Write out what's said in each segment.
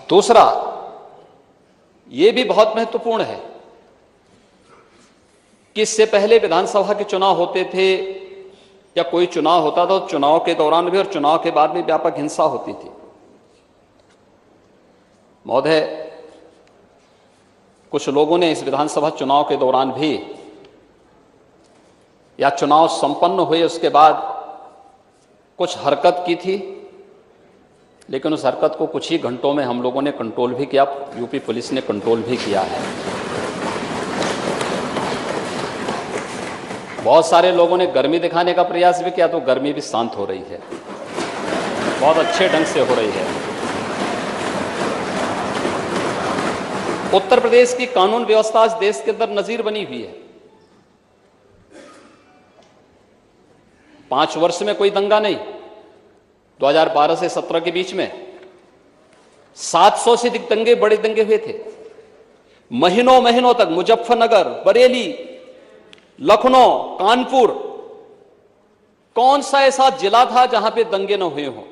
दूसरा, यह भी बहुत महत्वपूर्ण है कि इससे पहले विधानसभा के चुनाव होते थे या कोई चुनाव होता था तो चुनाव के दौरान भी और चुनाव के बाद भी व्यापक हिंसा होती थी। महोदय, कुछ लोगों ने इस विधानसभा चुनाव के दौरान भी या चुनाव संपन्न हुए उसके बाद कुछ हरकत की थी, लेकिन उस हरकत को कुछ ही घंटों में हम लोगों ने कंट्रोल भी किया, यूपी पुलिस ने कंट्रोल भी किया है। बहुत सारे लोगों ने गर्मी दिखाने का प्रयास भी किया तो गर्मी भी शांत हो रही है, बहुत अच्छे ढंग से हो रही है। उत्तर प्रदेश की कानून व्यवस्था आज देश के अंदर नजीर बनी हुई है। 5 वर्ष में कोई दंगा नहीं। 2012 से 17 के बीच में 700 से अधिक दंगे, बड़े दंगे हुए थे। महीनों महीनों तक मुजफ्फरनगर, बरेली, लखनऊ, कानपुर, कौन सा ऐसा जिला था जहां पे दंगे न हुए हों?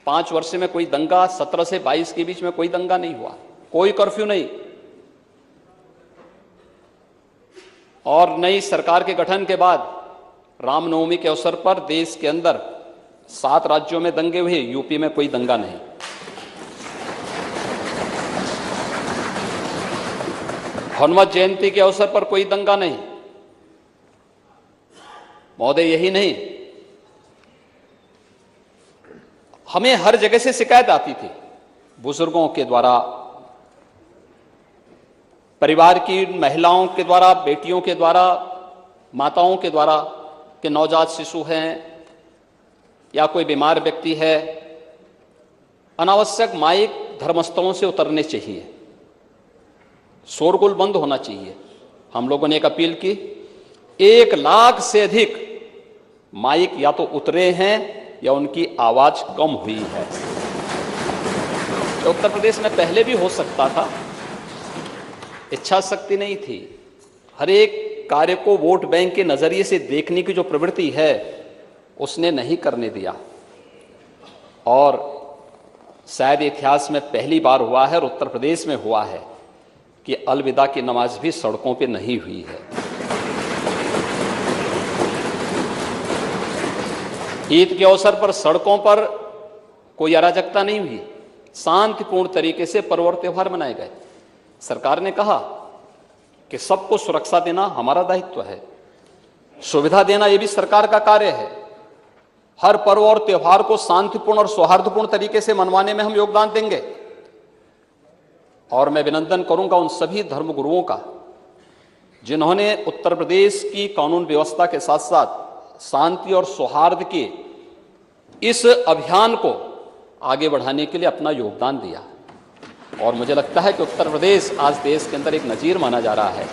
5 वर्ष में कोई दंगा, 17 से 22 के बीच में कोई दंगा नहीं हुआ, कोई कर्फ्यू नहीं। और नई सरकार के गठन के बाद रामनवमी के अवसर पर देश के अंदर 7 राज्यों में दंगे हुए, यूपी में कोई दंगा नहीं। हनुमत जयंती के अवसर पर कोई दंगा नहीं। महोदय, यही नहीं, हमें हर जगह से शिकायत आती थी, बुजुर्गों के द्वारा, परिवार की महिलाओं के द्वारा, बेटियों के द्वारा, माताओं के द्वारा कि नवजात शिशु हैं या कोई बीमार व्यक्ति है, अनावश्यक माइक धर्मस्थलों से उतरने चाहिए, शोरगुल बंद होना चाहिए। हम लोगों ने एक अपील की, 1 लाख से अधिक माइक या तो उतरे हैं या उनकी आवाज कम हुई है। तो उत्तर प्रदेश में पहले भी हो सकता था, इच्छा शक्ति नहीं थी। हर एक कार्य को वोट बैंक के नजरिए से देखने की जो प्रवृत्ति है उसने नहीं करने दिया। और शायद इतिहास में पहली बार हुआ है और उत्तर प्रदेश में हुआ है कि अलविदा की नमाज भी सड़कों पे नहीं हुई है। ईद के अवसर पर सड़कों पर कोई अराजकता नहीं हुई, शांतिपूर्ण तरीके से पर्व और त्योहार मनाए गए। सरकार ने कहा कि सबको सुरक्षा देना हमारा दायित्व है, सुविधा देना यह भी सरकार का कार्य है। हर पर्व और त्योहार को शांतिपूर्ण और सौहार्दपूर्ण तरीके से मनवाने में हम योगदान देंगे। और मैं अभिनंदन करूंगा उन सभी धर्मगुरुओं का जिन्होंने उत्तर प्रदेश की कानून व्यवस्था के साथ साथ शांति और सौहार्द के इस अभियान को आगे बढ़ाने के लिए अपना योगदान दिया। और मुझे लगता है कि उत्तर प्रदेश आज देश के अंदर एक नजीर माना जा रहा है।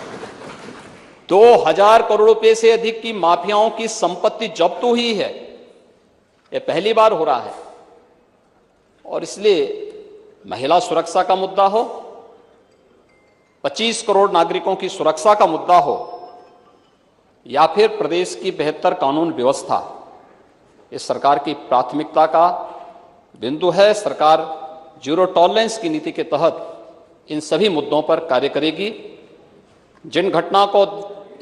2000 करोड़ रुपए से अधिक की माफियाओं की संपत्ति जब्त हुई है, यह पहली बार हो रहा है। और इसलिए महिला सुरक्षा का मुद्दा हो, 25 करोड़ नागरिकों की सुरक्षा का मुद्दा हो, या फिर प्रदेश की बेहतर कानून व्यवस्था, इस सरकार की प्राथमिकता का बिंदु है। सरकार जीरो टॉलरेंस की नीति के तहत इन सभी मुद्दों पर कार्य करेगी। जिन घटना को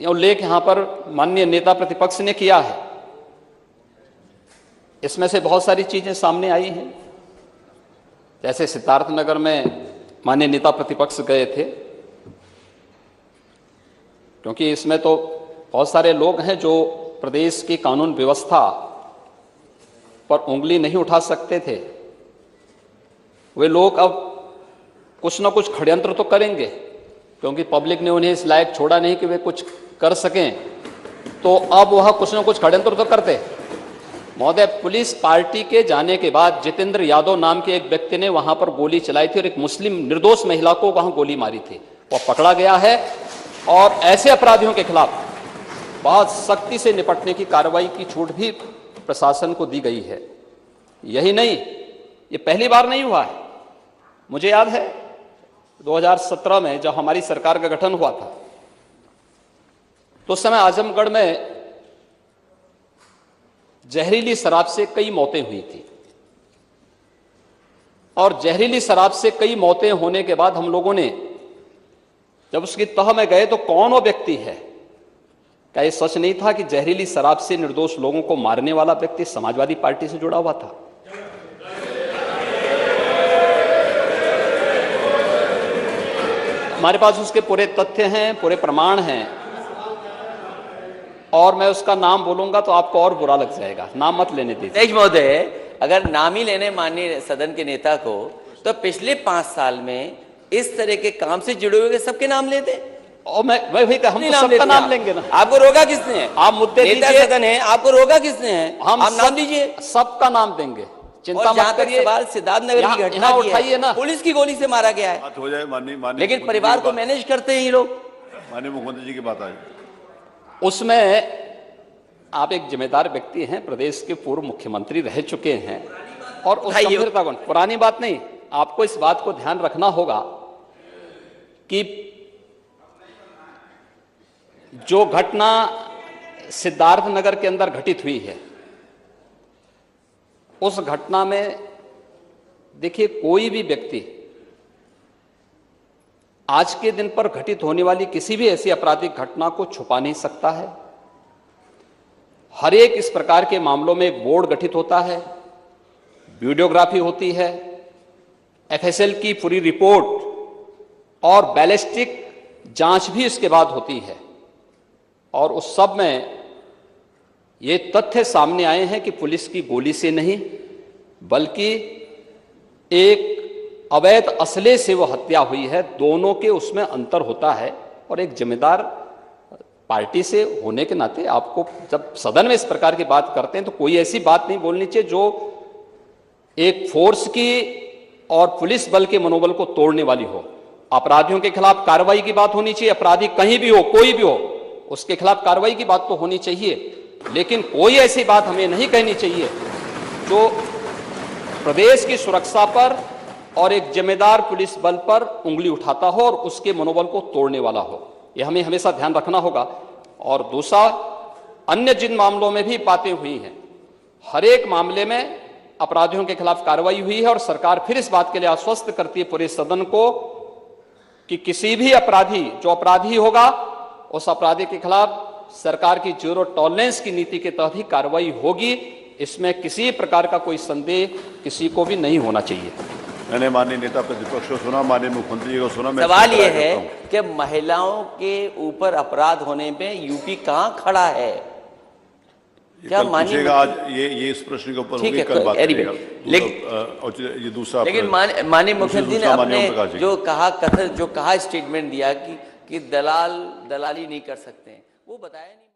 उल्लेख यहां पर माननीय नेता प्रतिपक्ष ने किया है, इसमें से बहुत सारी चीजें सामने आई हैं। जैसे सिद्धार्थनगर में माननीय नेता प्रतिपक्ष गए थे, क्योंकि इसमें तो बहुत सारे लोग हैं जो प्रदेश की कानून व्यवस्था पर उंगली नहीं उठा सकते थे। वे लोग अब कुछ ना कुछ षड्यंत्र तो करेंगे, क्योंकि पब्लिक ने उन्हें इस लायक छोड़ा नहीं कि वे कुछ कर सकें, तो अब वह कुछ ना कुछ षड्यंत्र तो करते। महोदय, पुलिस पार्टी के जाने के बाद जितेंद्र यादव नाम के एक व्यक्ति ने वहां पर गोली चलाई थी और एक मुस्लिम निर्दोष महिला को वहां गोली मारी थी। वह पकड़ा गया है और ऐसे अपराधियों के खिलाफ बहुत सख्ती से निपटने की कार्रवाई की छूट भी प्रशासन को दी गई है। यही नहीं, ये पहली बार नहीं हुआ है। मुझे याद है 2017 में जब हमारी सरकार का गठन हुआ था, तो उस समय आजमगढ़ में जहरीली शराब से कई मौतें हुई थी। और जहरीली शराब से कई मौतें होने के बाद हम लोगों ने जब उसकी तह में गए तो कौन वो व्यक्ति है? क्या ये सच नहीं था कि जहरीली शराब से निर्दोष लोगों को मारने वाला व्यक्ति समाजवादी पार्टी से जुड़ा हुआ था? हमारे पास उसके पूरे तथ्य हैं, पूरे प्रमाण हैं, और मैं उसका नाम बोलूंगा तो आपको और बुरा लग जाएगा। नाम मत लेने दीजिए। अध्यक्ष महोदय, अगर नाम ही लेने माननीय सदन के नेता को, तो पिछले 5 साल में इस तरह के काम से जुड़े हुए सबके नाम लेते। और मैं वही हम तो सबका नाम लेंगे ना। आपको रोका किसने है? आप मुद्दे नेता सदन है, आपको रोका किसने है? हम आप नाम लीजिए, सबका नाम देंगे, चिंता मत करिए। सवाल सिद्धार्थ नगर की घटना उठाइए ना, पुलिस की गोली से मारा गया है, बात हो जाए माननीय, लेकिन परिवार को मैनेज करते हैं ये लोग। माननीय मुख्यमंत्री जी की बात आई, उसमें आप एक जिम्मेदार व्यक्ति हैं, प्रदेश के पूर्व मुख्यमंत्री रह चुके हैं, और उस गंभीरता को, पुरानी बात नहीं, आपको इस बात को ध्यान रखना होगा कि जो घटना सिद्धार्थ नगर के अंदर घटित हुई है, उस घटना में देखिए कोई भी व्यक्ति आज के दिन पर घटित होने वाली किसी भी ऐसी आपराधिक घटना को छुपा नहीं सकता है। हर एक इस प्रकार के मामलों में एक बोर्ड गठित होता है, वीडियोग्राफी होती है, एफएसएल की पूरी रिपोर्ट और बैलिस्टिक जांच भी इसके बाद होती है, और उस सब में ये तथ्य सामने आए हैं कि पुलिस की गोली से नहीं बल्कि एक अवैध असले से वो हत्या हुई है। दोनों के उसमें अंतर होता है, और एक जिम्मेदार पार्टी से होने के नाते आपको जब सदन में इस प्रकार की बात करते हैं तो कोई ऐसी बात नहीं बोलनी चाहिए जो एक फोर्स की और पुलिस बल के मनोबल को तोड़ने वाली हो। अपराधियों के खिलाफ कार्रवाई की बात होनी चाहिए, अपराधी कहीं भी हो, कोई भी हो, उसके खिलाफ कार्रवाई की बात तो होनी चाहिए, लेकिन कोई ऐसी बात हमें नहीं कहनी चाहिए जो प्रदेश की सुरक्षा पर और एक जिम्मेदार पुलिस बल पर उंगली उठाता हो और उसके मनोबल को तोड़ने वाला हो। यह हमें हमेशा ध्यान रखना होगा। और दूसरा, अन्य जिन मामलों में भी बातें हुई हैं, हर एक मामले में अपराधियों के खिलाफ कार्रवाई हुई है, और सरकार फिर इस बात के लिए आश्वस्त करती है पूरे सदन को कि किसी भी अपराधी, जो अपराधी होगा, उस अपराधी के खिलाफ सरकार की जीरो टॉलरेंस की नीति के तहत ही कार्रवाई होगी। इसमें किसी प्रकार का कोई संदेह किसी को भी नहीं होना चाहिए। मैंने माननीय नेता प्रतिपक्ष को सुना, माननीय मुख्यमंत्री जी को सुना। सवाल ये है कि महिलाओं के ऊपर अपराध होने में यूपी कहां खड़ा है? क्या मानिए आज ये इस प्रश्न के ऊपर होगी, कल बात करेगा। लेकिन ये दूसरा, लेकिन माननीय मुख्यमंत्री ने अपने जो कहा स्टेटमेंट दिया कि दलाली नहीं कर सकते हैं, वो बताया नहीं।